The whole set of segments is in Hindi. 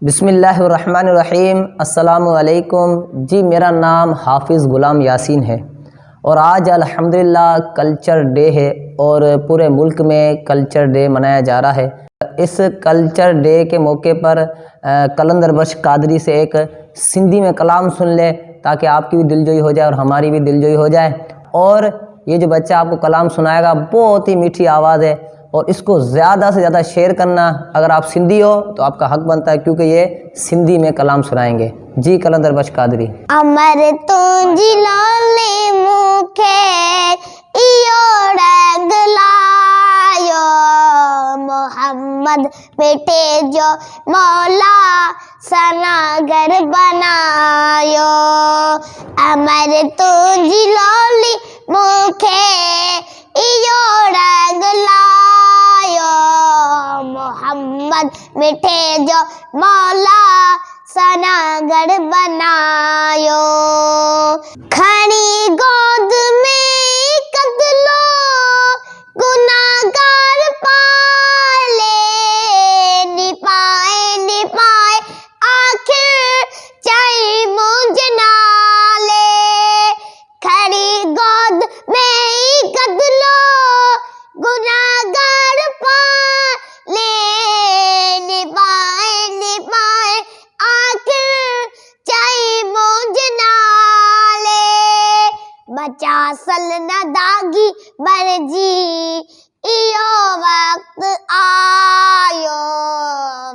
बिस्मिल्लाहिर्रहमानिर्रहीम। अस्सलामुअलैकुम जी। मेरा नाम हाफिज़ ग़ुलाम यासीन है और आज अल्हम्दुलिल्लाह कल्चर डे है और पूरे मुल्क में कल्चर डे मनाया जा रहा है। इस कल्चर डे के मौके पर कलंदर बख्श कादरी से एक सिंधी में कलाम सुन ले ताकि आपकी भी दिलजोई हो जाए और हमारी भी दिलजोई हो जाए। और ये जो बच्चा आपको कलाम सुनाएगा बहुत ही मीठी आवाज़ है और इसको ज़्यादा से ज़्यादा शेयर करना। अगर आप सिंधी हो तो आपका हक बनता है क्योंकि ये सिंधी में कलाम सुनाएंगे। जी कलंदर बख्श कादरी। अमर तुंजी लोले मुखे इयो रंग लायो, मोहम्मद बेटे जो मौला सनागर बनायो। अमर तुंजी लोली मुखे इयो रंग लायो, मोहम्मद बेटे जो मौला सनागर बनायो। खड़ी गोद में कदलो गुनाहगार पाले, निपाए आखिर चाहे मुझ नाले। खड़ी गोद में कदलो गुनाहगार पाले, निपाए आखिर चाहे मुझ नाले। बचा सल न दागी बरजी इयो वक्त आयो,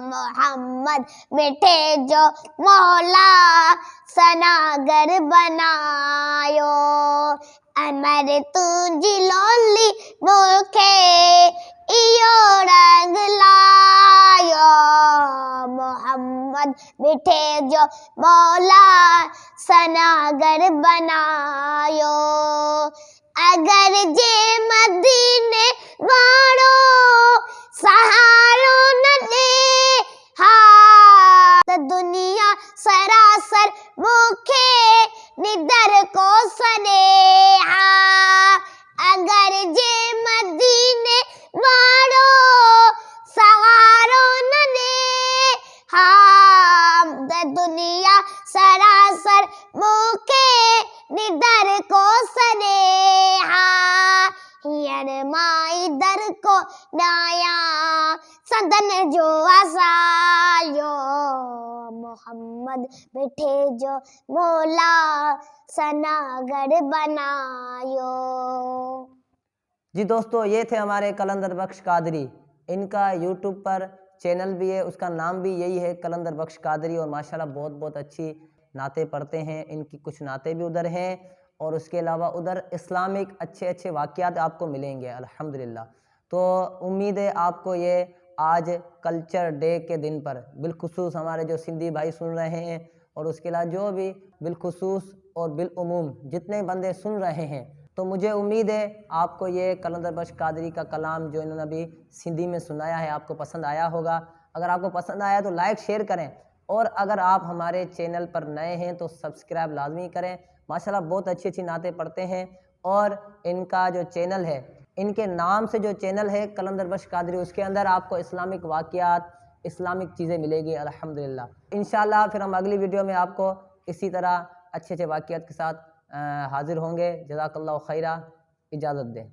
मोहम्मद बेटे जो मौला सनागर बनायो। अमर तुंजी लोली मुखे इयो रंग लायो, मोहम्मद बेटे जो मौला सनागर बनायो। अगर जे मदीने वाड़ो सहारो न दे हा, दुनिया सरासर मुखे निदर को सनेहा। अगर जे मदीने वाड़ो सहारो न दे हा, दुनिया सरासर मुखे निदर को सनेहा। हियर माई दर को नाया सदन जो असायो, मोहम्मद बेटे जो मौला सनागर बनायो। जी दोस्तों, ये थे हमारे कलंदर बख्श कादरी। इनका यूट्यूब पर चैनल भी है, उसका नाम भी यही है कलंदर बख्श कादरी। और माशाल्लाह बहुत बहुत अच्छी नाते पढ़ते हैं। इनकी कुछ नाते भी उधर हैं और उसके अलावा उधर इस्लामिक अच्छे अच्छे वाक़यात आपको मिलेंगे अल्हम्दुलिल्लाह। तो उम्मीद है आपको ये आज कल्चर डे के दिन पर बिलखुसूस हमारे जो सिंधी भाई सुन रहे हैं और उसके अलावा जो भी बिलखुसूस और बिलउमूम जितने बंदे सुन रहे हैं, तो मुझे उम्मीद है आपको ये कलंदर बख्श कादरी का कलाम जो इन्होंने अभी सिंधी में सुनाया है आपको पसंद आया होगा। अगर आपको पसंद आया तो लाइक शेयर करें और अगर आप हमारे चैनल पर नए हैं तो सब्सक्राइब लाजमी करें। माशाल्लाह बहुत अच्छी अच्छी नाते पढ़ते हैं और इनका जो चैनल है, इनके नाम से जो चैनल है कलंदर बख्श कादरी, उसके अंदर आपको इस्लामिक वाक़यात इस्लामिक चीज़ें मिलेगी अल्हम्दुलिल्लाह। इंशाल्लाह फिर हम अगली वीडियो में आपको इसी तरह अच्छे अच्छे वाक़यात के साथ हाज़िर होंगे। जज़ाकल्लाहु खैरा। इजाज़त दें।